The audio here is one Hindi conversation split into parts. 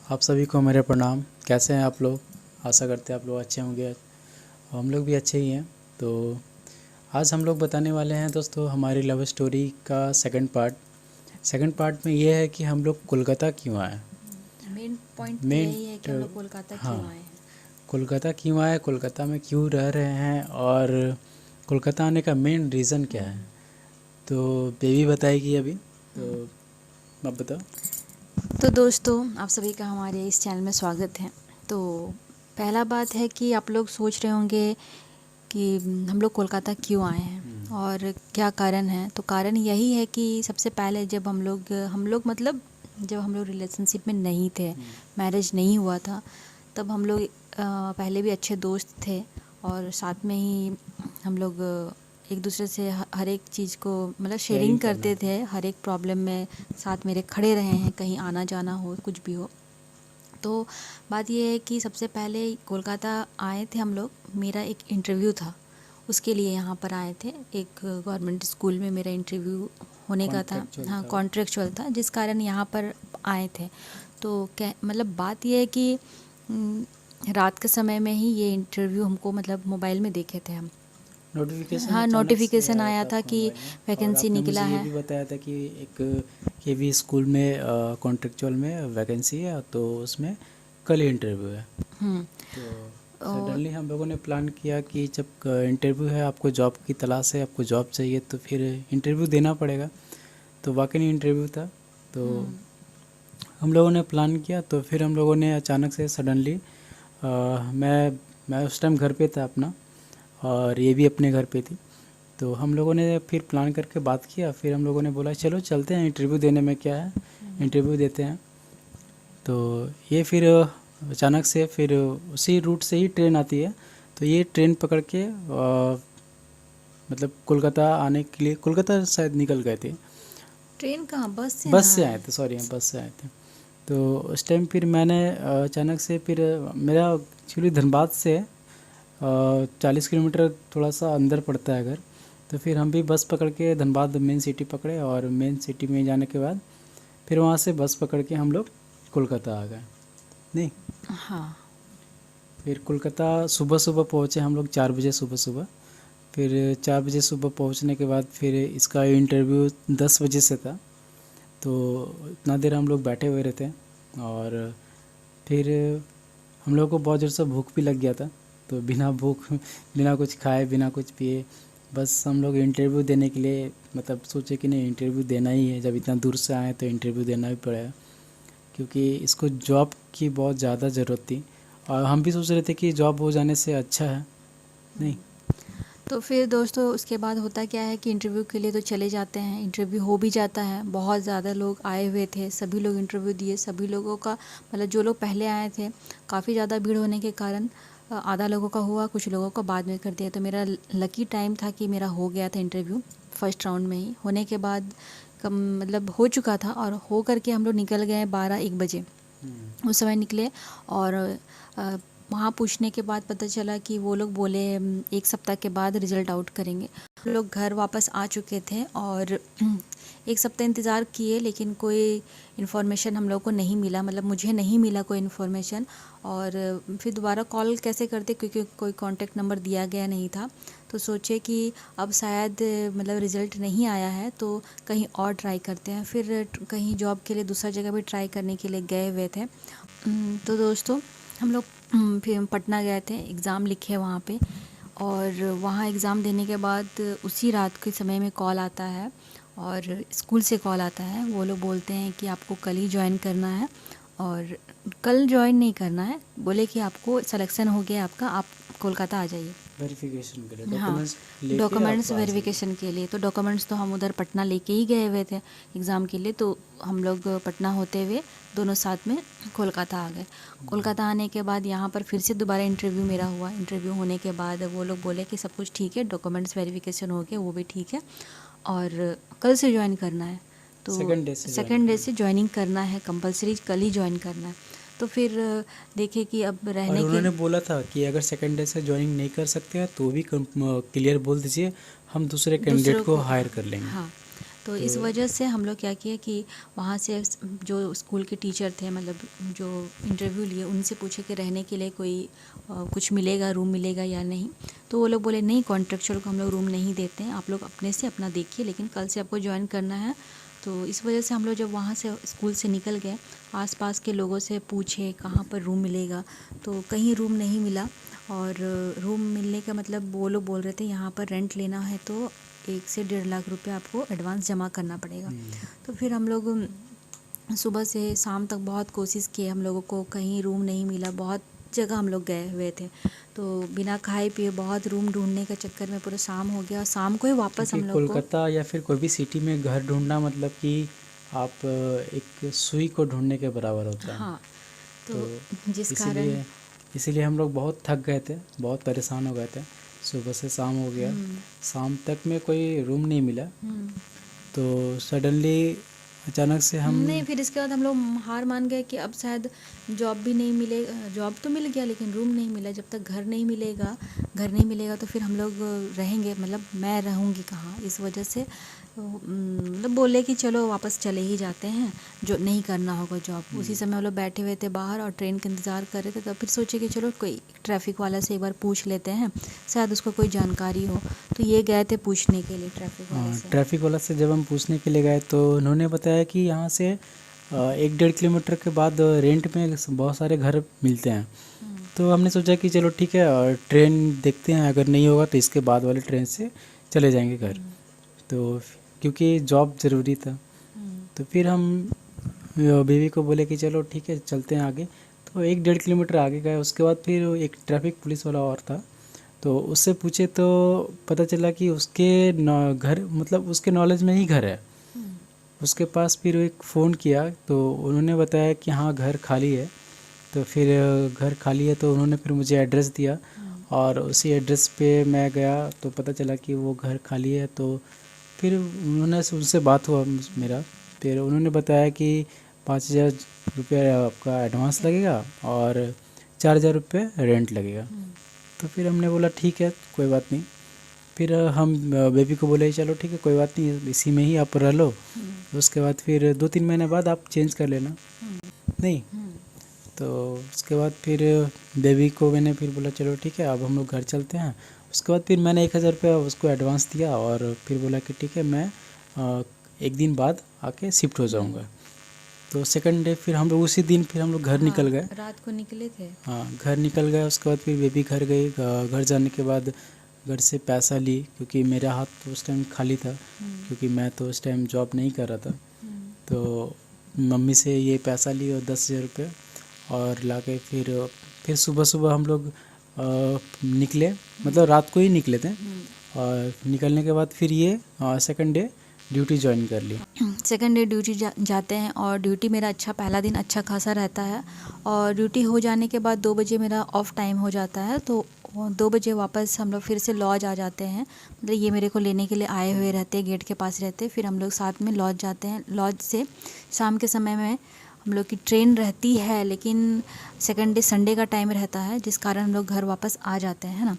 आप सभी को मेरे प्रणाम। कैसे हैं आप लोग? आशा करते हैं आप लोग अच्छे होंगे। हम लोग भी अच्छे ही हैं। तो आज हम लोग बताने वाले हैं दोस्तों हमारी लव स्टोरी का सेकंड पार्ट में ये है कि हम लोग कोलकाता क्यों आए। मेन पॉइंट तो मेन यही है कि हम लोग कोलकाता हाँ, क्यों आए हैं। कोलकाता क्यों आए, कोलकाता में क्यों रह रहे हैं और कोलकाता आने का मेन रीज़न क्या है। तो बेबी बताएगी अभी। तो आप बताओ। तो दोस्तों आप सभी का हमारे इस चैनल में स्वागत है। तो पहला बात है कि आप लोग सोच रहे होंगे कि हम लोग कोलकाता क्यों आए हैं और क्या कारण है। तो कारण यही है कि सबसे पहले जब हम लोग मतलब जब हम लोग रिलेशनशिप में नहीं थे, मैरिज नहीं हुआ था, तब हम लोग पहले भी अच्छे दोस्त थे और साथ में ही हम लोग एक दूसरे से हर एक चीज़ को मतलब शेयरिंग करते थे। हर एक प्रॉब्लम में साथ मेरे खड़े रहे हैं, कहीं आना जाना हो कुछ भी हो। तो बात ये है कि सबसे पहले कोलकाता आए थे हम लोग, मेरा एक इंटरव्यू था, उसके लिए यहाँ पर आए थे। एक गवर्नमेंट स्कूल में मेरा इंटरव्यू होने का था। हाँ, कॉन्ट्रेक्चुअल था, जिस कारण यहाँ पर आए थे। तो क्या मतलब बात ये है कि रात के समय में ही ये इंटरव्यू हमको मतलब मोबाइल में देखे थे हम। नोटिफिकेशन हाँ, अचानक से नोटिफिकेशन आया था आपके कि मोबाइल में, और वैकेंसी आपने निकला मुझे ये है। भी बताया था कि एक केवी स्कूल में कॉन्ट्रेक्चुअल में वैकेंसी है, तो उसमें कल ही इंटरव्यू है। तो और सडनली हम लोगों ने प्लान किया कि जब इंटरव्यू है, आपको जॉब की तलाश है, आपको जॉब चाहिए, तो फिर इंटरव्यू देना पड़ेगा। तो वाकई इंटरव्यू था। तो हम लोगों ने प्लान किया। तो फिर हम लोगों ने अचानक से सडनली मैं उस टाइम घर पे था अपना, और ये भी अपने घर पे थी। तो हम लोगों ने फिर प्लान करके बात किया। फिर हम लोगों ने बोला चलो चलते हैं, इंटरव्यू देने में क्या है, इंटरव्यू देते हैं। तो ये फिर अचानक से फिर उसी रूट से ही ट्रेन आती है। तो ये ट्रेन पकड़ के मतलब कोलकाता आने के लिए कोलकाता शायद निकल गए थे। ट्रेन कहाँ, बस से बस ना से आए आए। थे, सॉरी, बस से आए थे। तो उस टाइम फिर मैंने अचानक से फिर मेरा एक्चुअली धनबाद से 40 किलोमीटर थोड़ा सा अंदर पड़ता है घर। तो फिर हम भी बस पकड़ के धनबाद मेन सिटी पकड़े, और मेन सिटी में जाने के बाद फिर वहाँ से बस पकड़ के हम लोग कोलकाता आ गए। नहीं, हाँ। फिर कोलकाता सुबह सुबह पहुँचे हम लोग 4 बजे सुबह सुबह। फिर 4 बजे सुबह पहुँचने के बाद फिर इसका इंटरव्यू 10 बजे से था। तो इतना देर हम लोग बैठे हुए रहते। और फिर हम लोग को बहुत ज़ोर से भूख भी लग गया था। तो बिना भूख, बिना कुछ खाए, बिना कुछ पिए, बस हम लोग इंटरव्यू देने के लिए मतलब सोचे कि नहीं, इंटरव्यू देना ही है। जब इतना दूर से आए तो इंटरव्यू देना भी पड़ेगा, क्योंकि इसको जॉब की बहुत ज़्यादा ज़रूरत थी। और हम भी सोच रहे थे कि जॉब हो जाने से अच्छा है। नहीं, तो फिर दोस्तों उसके बाद होता क्या है कि इंटरव्यू के लिए तो चले जाते हैं, इंटरव्यू हो भी जाता है। बहुत ज़्यादा लोग आए हुए थे, सभी लोग इंटरव्यू दिए। सभी लोगों का मतलब जो लोग पहले आए थे, काफ़ी ज़्यादा भीड़ होने के कारण आधा लोगों का हुआ, कुछ लोगों को बाद में कर दिया। तो मेरा लकी टाइम था कि मेरा हो गया था इंटरव्यू फर्स्ट राउंड में ही। होने के बाद कम मतलब हो चुका था, और हो करके हम लोग निकल गए 12-1 बजे उस समय निकले। और वहाँ पूछने के बाद पता चला कि वो लोग बोले 1 सप्ताह के बाद रिज़ल्ट आउट करेंगे। हम लोग घर वापस आ चुके थे और 1 सप्ताह इंतज़ार किए, लेकिन कोई इन्फॉर्मेशन हम लोग को नहीं मिला, मतलब मुझे नहीं मिला कोई इन्फॉर्मेशन। और फिर दोबारा कॉल कैसे करते, क्योंकि कोई कांटेक्ट नंबर दिया गया नहीं था। तो सोचे कि अब शायद मतलब रिज़ल्ट नहीं आया है तो कहीं और ट्राई करते हैं। फिर कहीं जॉब के लिए दूसरा जगह भी ट्राई करने के लिए गए हुए थे। तो दोस्तों हम लोग फिर पटना गए थे, एग्ज़ाम लिखे वहाँ पे। और वहाँ एग्ज़ाम देने के बाद उसी रात के समय में कॉल आता है, और स्कूल से कॉल आता है। वो लोग बोलते हैं कि आपको कल ही ज्वाइन करना है, और कल ज्वाइन नहीं करना है, बोले कि आपको सिलेक्शन हो गया आपका, आप कोलकाता आ जाइए। वेरिफिकेशन के लिए हाँ, डॉक्यूमेंट्स लेके डॉक्यूमेंट्स आप आ जाइए। वेरिफिकेशन के लिए। तो डॉक्यूमेंट्स तो हम उधर पटना लेके ही गए हुए थे एग्ज़ाम के लिए। तो हम लोग पटना होते हुए दोनों साथ में कोलकाता आ गए। कोलकाता आने के बाद यहाँ पर फिर से दोबारा इंटरव्यू मेरा हुआ। इंटरव्यू होने के बाद वो लोग बोले कि सब कुछ ठीक है, डॉक्यूमेंट्स वेरिफिकेशन हो गया, वो भी ठीक है, और कल से ज्वाइन करना है। तो सेकेंड डे से ज्वाइनिंग करना है, कंपलसरी कल ही ज्वाइन करना है। तो फिर देखे कि अब और रहने के उन्होंने बोला था कि अगर सेकंड डे से ज्वाइनिंग नहीं कर सकते हैं तो भी क्लियर बोल दीजिए, हम दूसरे कैंडिडेट दूसरों को को, हायर कर लेंगे। हाँ। तो इस वजह से हम लोग क्या किए कि वहाँ से जो स्कूल के टीचर थे, मतलब जो इंटरव्यू लिए, उनसे पूछे कि रहने के लिए कोई कुछ मिलेगा, रूम मिलेगा या नहीं। तो वो लोग बोले नहीं, कॉन्ट्रेक्चुअल को हम लोग रूम नहीं देते हैं, आप लोग अपने से अपना देखिए, लेकिन कल से आपको ज्वाइन करना है। तो इस वजह से हम लोग जब वहाँ से स्कूल से निकल गए, आसपास के लोगों से पूछे कहाँ पर रूम मिलेगा, तो कहीं रूम नहीं मिला। और रूम मिलने का मतलब वो लोग बोल रहे थे यहाँ पर रेंट लेना है तो 1 से 1.5 लाख रुपए आपको एडवांस जमा करना पड़ेगा। तो फिर हम लोग सुबह से शाम तक बहुत कोशिश किए, हम लोगों को कहीं रूम नहीं मिला, बहुत जगह हम लोग गए हुए थे। तो बिना खाए पिए बहुत रूम ढूंढने के चक्कर में पूरा शाम हो गया, और शाम को ही वापस हम क्योंकि लोग को। कोलकाता या फिर कोई भी सिटी में घर ढूंढना मतलब कि आप एक सुई को ढूंढने के बराबर होता है। हाँ, तो जिस कारण इसीलिए हम लोग बहुत थक गए थे, बहुत परेशान हो गए थे। सुबह से शाम हो गया, शाम तक में कोई रूम नहीं मिला। तो सडनली अचानक से हम नहीं, फिर इसके बाद हम लोग हार मान गए कि अब शायद जॉब भी नहीं मिले, जॉब तो मिल गया लेकिन रूम नहीं मिला। जब तक घर नहीं मिलेगा तो फिर हम लोग रहेंगे, मतलब मैं रहूँगी कहाँ। इस वजह से मतलब बोले कि चलो वापस चले ही जाते हैं, जो नहीं करना होगा जॉब। उसी समय हम लोग बैठे हुए थे बाहर और ट्रेन का इंतज़ार कर रहे थे, तब फिर सोचे कि चलो कोई ट्रैफिक वाला से एक बार पूछ लेते हैं, शायद उसको कोई जानकारी हो। तो ये गए थे पूछने के लिए ट्रैफिक वाला से जब हम पूछने के लिए गए तो उन्होंने बताया कि यहाँ से 1-1.5 किलोमीटर के बाद रेंट में बहुत सारे घर मिलते हैं। तो हमने सोचा कि चलो ठीक है, और ट्रेन देखते हैं, अगर नहीं होगा तो इसके बाद वाले ट्रेन से चले जाएंगे घर। तो क्योंकि जॉब ज़रूरी था, तो फिर हम बेबी को बोले कि चलो ठीक है चलते हैं आगे। तो 1-1.5 किलोमीटर आगे गए, उसके बाद फिर एक ट्रैफिक पुलिस वाला और था, तो उससे पूछे तो पता चला कि उसके घर, मतलब उसके नॉलेज में ही घर है उसके पास। फिर एक फ़ोन किया तो उन्होंने बताया कि हाँ घर खाली है। तो फिर घर खाली है तो उन्होंने फिर मुझे एड्रेस दिया, और उसी एड्रेस पे मैं गया तो पता चला कि वो घर खाली है। तो फिर उनसे बात हुआ मेरा, फिर उन्होंने बताया कि 5,000 रुपये आपका एडवांस लगेगा और 4,000 रुपये रेंट लगेगा। तो फिर हमने बोला ठीक है कोई बात नहीं। फिर हम बेबी को बोले चलो ठीक है कोई बात नहीं, इसी में ही आप रह लो, उसके बाद फिर 2-3 महीने बाद आप चेंज कर लेना। नहीं, तो उसके बाद फिर बेबी को मैंने फिर बोला चलो ठीक है अब हम लोग घर चलते हैं। उसके बाद फिर मैंने 1,000 रुपये उसको एडवांस दिया, और फिर बोला कि ठीक है मैं 1 दिन बाद आके शिफ्ट हो जाऊंगा। तो सेकंड डे फिर हम लोग उसी दिन फिर हम लोग घर निकल गए। रात को निकले थे। हाँ, घर निकल गए। उसके बाद फिर बेबी घर गई। घर जाने के बाद घर से पैसा ली, क्योंकि मेरा हाथ तो उस टाइम खाली था, क्योंकि मैं तो उस टाइम जॉब नहीं कर रहा था। तो मम्मी से ये पैसा ली और 10,000 रुपये, और ला के फिर सुबह हम लोग निकले, मतलब रात को ही निकले थे। और निकलने के बाद फिर ये सेकंड डे ड्यूटी ज्वाइन कर ली। सेकंड डे ड्यूटी जाते हैं, और ड्यूटी मेरा पहला दिन अच्छा खासा रहता है। और ड्यूटी हो जाने के बाद 2 बजे मेरा ऑफ टाइम हो जाता है, तो 2 बजे वापस हम लोग फिर से लॉज आ जाते हैं। मतलब ये मेरे को लेने के लिए आए हुए रहते, गेट के पास रहते, फिर हम लोग साथ में लॉज जाते हैं। लॉज से शाम के समय में हम लोग की ट्रेन रहती है, लेकिन सेकंड डे संडे का टाइम रहता है, जिस कारण हम लोग घर वापस आ जाते हैं, है ना।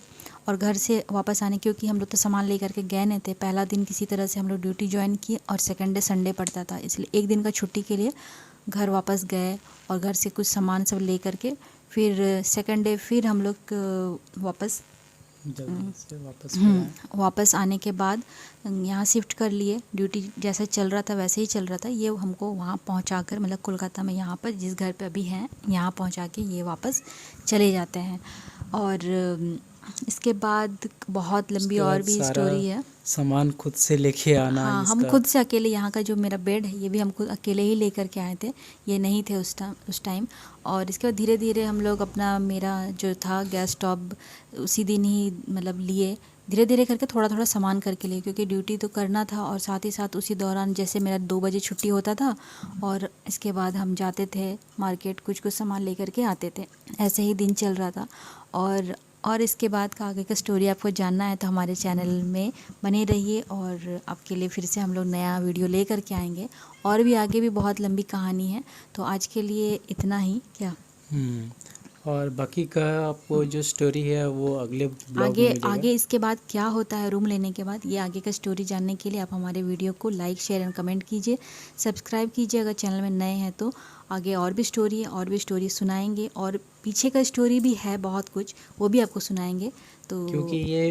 और घर से वापस आने, क्योंकि हम लोग तो सामान लेकर के गए नहीं थे, पहला दिन किसी तरह से हम लोग ड्यूटी ज्वाइन की, और सेकंड डे संडे पड़ता था, इसलिए 1 दिन का छुट्टी के लिए घर वापस गए, और घर से कुछ सामान सब ले करके फिर सेकंड डे फिर हम लोग वापस वापस आने के बाद यहाँ शिफ्ट कर लिए। ड्यूटी जैसे चल रहा था वैसे ही चल रहा था। ये हमको वहाँ पहुँचा कर, मतलब कोलकाता में यहाँ पर जिस घर पे अभी हैं यहाँ पहुँचा के ये वापस चले जाते हैं। और इसके बाद बहुत लंबी और भी स्टोरी है। सामान खुद से लेके आना। हाँ, हम खुद से अकेले, यहाँ का जो मेरा बेड है ये भी हम खुद अकेले ही लेकर के आए थे, ये नहीं थे उस टाइम। और इसके बाद धीरे धीरे हम लोग अपना, मेरा जो था गैस स्टोव उसी दिन ही मतलब लिए, धीरे धीरे करके थोड़ा थोड़ा सामान करके लिए, क्योंकि ड्यूटी तो करना था। और साथ ही साथ उसी दौरान जैसे मेरा 2 बजे छुट्टी होता था, और इसके बाद हम जाते थे मार्केट, कुछ सामान लेकर के आते थे। ऐसे ही दिन चल रहा था। और इसके बाद का आगे का स्टोरी आपको जानना है तो हमारे चैनल में बने रहिए, और आपके लिए फिर से हम लोग नया वीडियो ले कर के आएंगे। और भी आगे भी बहुत लंबी कहानी है, तो आज के लिए इतना ही क्या। और बाकी का आपको जो स्टोरी है वो अगले ब्लॉग में आगे मिलेगा। आगे इसके बाद क्या होता है रूम लेने के बाद, ये आगे का स्टोरी जानने के लिए आप हमारे वीडियो को लाइक शेयर एंड कमेंट कीजिए, सब्सक्राइब कीजिए अगर चैनल में नए हैं तो। आगे और भी स्टोरी है, और भी स्टोरी सुनाएंगे, और पीछे का स्टोरी भी है बहुत कुछ, वो भी आपको सुनाएंगे। तो क्योंकि ये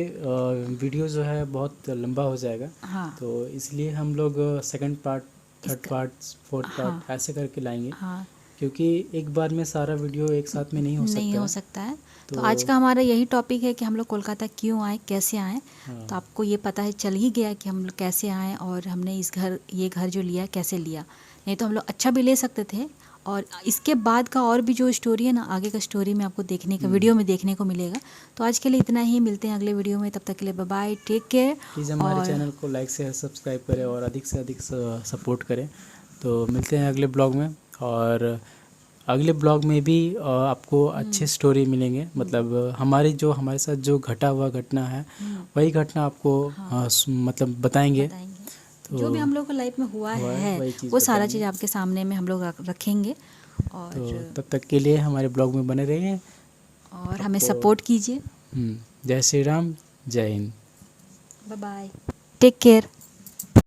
वीडियो जो है बहुत लंबा हो जाएगा, हाँ तो इसलिए हम लोग सेकंड पार्ट, थर्ड इसका पार्ट, फोर्थ हाँ पार्ट ऐसे करके लाएंगे, हाँ क्योंकि एक बार में सारा वीडियो एक साथ में नहीं हो नहीं सकता हो है। सकता है। तो तो आज का हमारा यही टॉपिक है कि हम लोग कोलकाता क्यों आए, कैसे आए। हाँ, तो आपको ये पता है, चल ही गया कि हम लोग कैसे आए और हमने ये घर जो लिया कैसे लिया। नहीं तो हम लोग अच्छा भी ले सकते थे। और इसके बाद का और भी जो स्टोरी है ना, आगे का स्टोरी में आपको देखने का वीडियो में देखने को मिलेगा। तो आज के लिए इतना ही, मिलते हैं अगले वीडियो में, तब तक के लिए bye bye, take care. Please हमारे और चैनल को लाइक शेयर सब्सक्राइब करें और अधिक से अधिक सपोर्ट करें। तो मिलते हैं अगले ब्लॉग में, और अगले ब्लॉग में भी आपको अच्छे स्टोरी मिलेंगे। मतलब हमारे साथ जो घटा हुआ घटना है वही घटना आपको मतलब बताएंगे। बताएंगे तो जो भी हम लोग को लाइफ में हुआ है वही चीज़ वो सारा बताएंगे। चीज़ आपके सामने में हम लोग रखेंगे। तो और तब तक के लिए हमारे ब्लॉग में बने रहिए और हमें आपको। सपोर्ट कीजिए। जय श्री राम, जय Hind. Bye bye, take care.